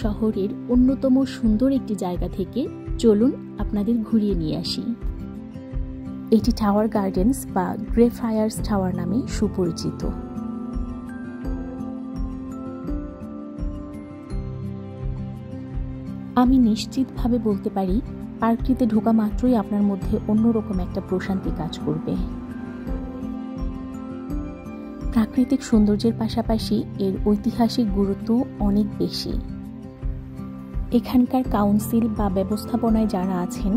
শহরের অন্যতম সুন্দর একটি জায়গা থেকে চলুন আপনাদের ঘুরিয়ে নিয়ে আসি। এটি টাওয়ার গার্ডেন্স বা গ্রেফ্রায়ার্স টাওয়ার নামে সুপরিচিত। আমি নিশ্চিতভাবে বলতে পারি, পার্কটিতে ঢোকা মাত্রই আপনার মধ্যে অন্যরকম একটা প্রশান্তি কাজ করবে। প্রাকৃতিক সৌন্দর্যের পাশাপাশি এর ঐতিহাসিক গুরুত্ব অনেক বেশি। এখানকার কাউন্সিল বা ব্যবস্থাপনায় যারা আছেন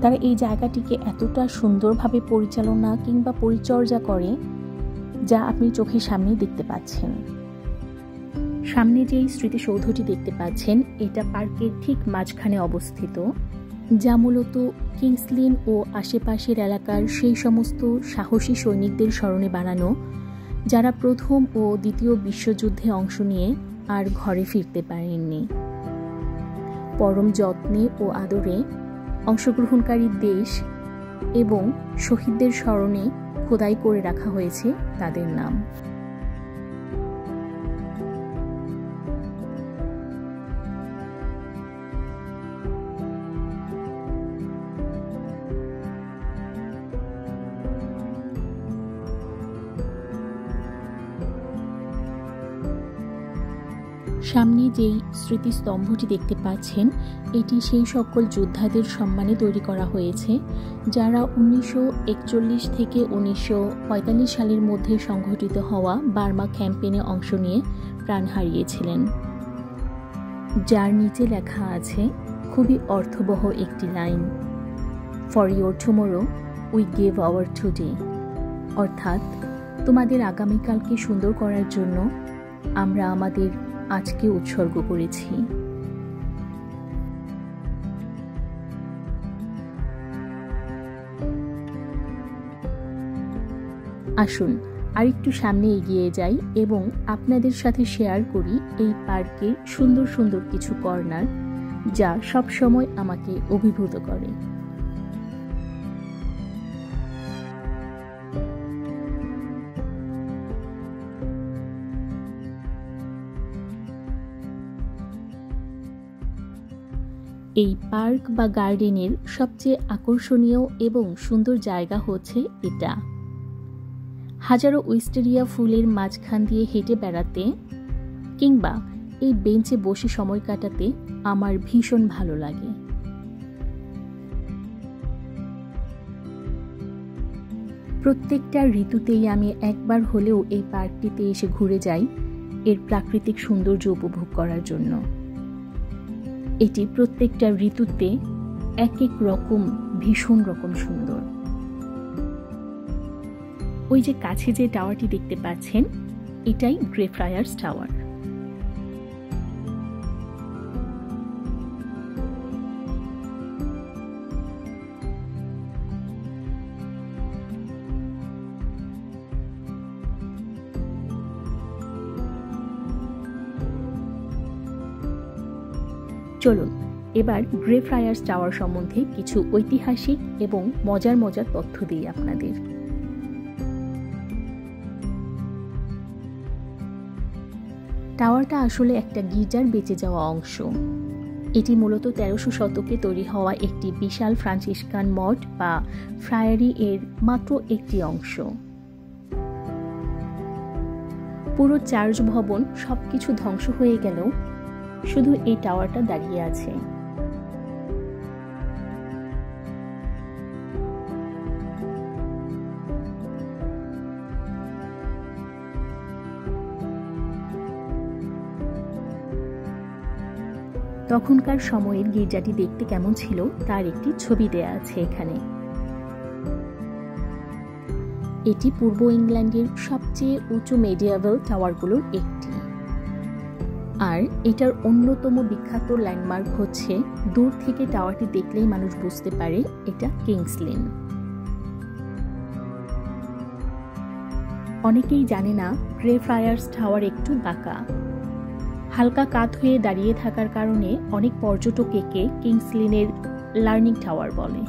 তারা এই জায়গাটিকে এতটা সুন্দরভাবে পরিচালনা কিংবা পরিচর্যা করে যা আপনি চোখের সামনেই দেখতে পাচ্ছেন। সামনে যেই স্মৃতিসৌধটি দেখতে পাচ্ছেন এটা পার্কের ঠিক মাঝখানে অবস্থিত, যা মূলত কিংস লিন ও আশেপাশের এলাকার সেই সমস্ত সাহসী সৈনিকদের স্মরণে বানানো যারা প্রথম ও দ্বিতীয় বিশ্বযুদ্ধে অংশ নিয়ে আর ঘরে ফিরতে পারেননি। পরম যত্নে ও আদরে অংশগ্রহণকারী দেশ এবং শহীদদের স্মরণে খোদাই করে রাখা হয়েছে তাদের নাম। সামনে যেই স্মৃতিস্তম্ভটি দেখতে পাচ্ছেন এটি সেই সকল যোদ্ধাদের সম্মানে তৈরি করা হয়েছে যারা 1941 থেকে 1945 সালের মধ্যে সংঘটিত হওয়া বার্মা ক্যাম্পেইনে অংশ নিয়ে প্রাণ হারিয়েছিলেন। যার নিচে লেখা আছে খুবই অর্থবহ একটি line, for your tomorrow we gave hour today, অর্থাৎ তোমাদের আগামীকালকে সুন্দর করার জন্য আমরা আমাদের আজকে উৎসর্গ করেছি। আসুন আরেকটু সামনে এগিয়ে যাই এবং আপনাদের সাথে শেয়ার করি এই পার্কের সুন্দর সুন্দর কিছু কর্নার যা সব সময় আমাকে অভিভূত করে। এই পার্ক বা গার্ডেনের সবচেয়ে আকর্ষণীয় এবং সুন্দর জায়গা হচ্ছে এটা। হাজারো উইস্টেরিয়া ফুলের মাঝখান দিয়ে হেঁটে বেড়াতে কিংবা এই বেঞ্চে বসে সময় কাটাতে আমার ভীষণ ভালো লাগে। প্রত্যেকটা ঋতুতেই আমি একবার হলেও এই পার্কটিতে এসে ঘুরে যাই এর প্রাকৃতিক সৌন্দর্য উপভোগ করার জন্য। এটি প্রত্যেকটা ঋতুতে এক এক রকম ভীষণ রকম সুন্দর। ওই যে কাছে যে টাওয়ারটি দেখতে পাচ্ছেন এটাই গ্রেফ্রায়ার্স টাওয়ার। চলুন এবার গ্রেফ্রায়ার্স টাওয়ার সম্বন্ধে কিছু ঐতিহাসিক এবং মজার মজার তথ্য দিই আপনাদের। টাওয়ারটা আসলে একটা গির্জার বেঁচে যাওয়া অংশ। এটি মূলত 1300 শতকে তৈরি হওয়া একটি বিশাল ফ্রান্সিসকান মঠ বা ফ্রায়ারি এর মাত্র একটি অংশ। পুরো চার্চ ভবন সবকিছু ধ্বংস হয়ে গেলেও শুধু এই টাওয়ারটা দাঁড়িয়ে আছে। তখনকার সময়ের গির্জাটি দেখতে কেমন ছিল তার একটি ছবি দেয়া আছে এখানে। এটি পূর্ব ইংল্যান্ডের সবচেয়ে উঁচু মেডিয়েভাল টাওয়ারগুলোর একটি, আর এটার অন্যতম বিখ্যাত ল্যান্ডমার্ক হচ্ছে দূর থেকে টাওয়ারটি দেখলেই মানুষ বুঝতে পারে এটা কিংস লিন। অনেকেই জানে না গ্রেফ্রায়ার্স টাওয়ার একটু বাঁকা। হালকা কাত হয়ে দাঁড়িয়ে থাকার কারণে অনেক পর্যটক একে কিংস লিনের লার্নিং টাওয়ার বলে।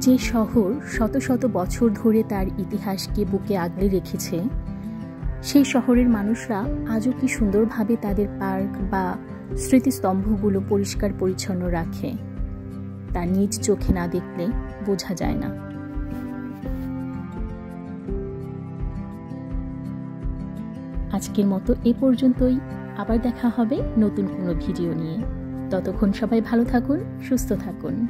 যে শহর শত শত বছর ধরে তার ইতিহাসকে বুকে আগলে রেখেছে সেই শহরের মানুষরা আজও কি সুন্দরভাবে তাদের পার্ক বা স্মৃতিস্তম্ভগুলো পরিষ্কার পরিচ্ছন্ন রাখে, তা নিজ চোখে না দেখলে বোঝা যায় না। আজকের মতো এ পর্যন্তই। আবার দেখা হবে নতুন কোনো ভিডিও নিয়ে। ততক্ষণ সবাই ভালো থাকুন, সুস্থ থাকুন।